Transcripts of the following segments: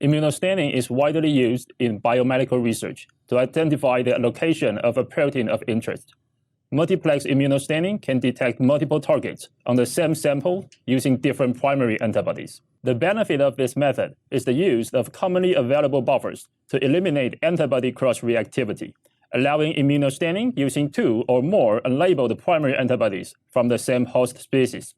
Immunostaining is widely used in biomedical research to identify the location of a protein of interest. Multiplex immunostaining can detect multiple targets on the same sample using different primary antibodies. The benefit of this method is the use of commonly available buffers to eliminate antibody cross-reactivity, allowing immunostaining using 2 or more unlabeled primary antibodies from the same host species.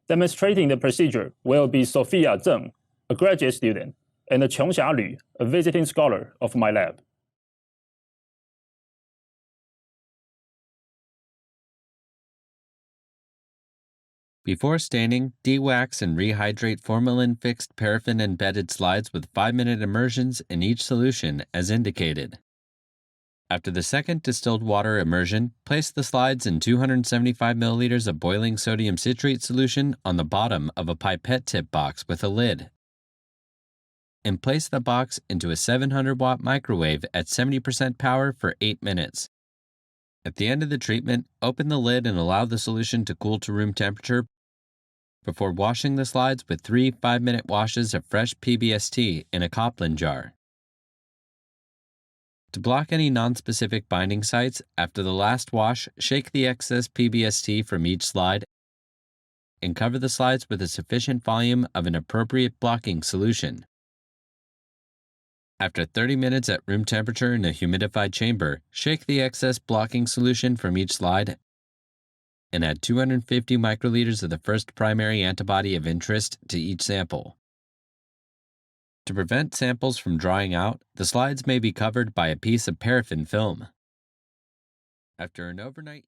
Demonstrating the procedure will be Sophia Zheng, a graduate student, and Qiongxia Lu, a visiting scholar of my lab. Before staining, de-wax and rehydrate formalin-fixed paraffin-embedded slides with 5-minute immersions in each solution as indicated. After the second distilled water immersion, place the slides in 275 milliliters of boiling sodium citrate solution on the bottom of a pipette tip box with a lid. And place the box into a 700-watt microwave at 70% power for 8 minutes. At the end of the treatment, open the lid and allow the solution to cool to room temperature before washing the slides with 3 5-minute washes of fresh PBST in a Copland jar. To block any nonspecific binding sites, after the last wash, shake the excess PBST from each slide and cover the slides with a sufficient volume of an appropriate blocking solution. After 30 minutes at room temperature in a humidified chamber, shake the excess blocking solution from each slide and add 250 microliters of the first primary antibody of interest to each sample. To prevent samples from drying out, the slides may be covered by a piece of paraffin film. After an overnight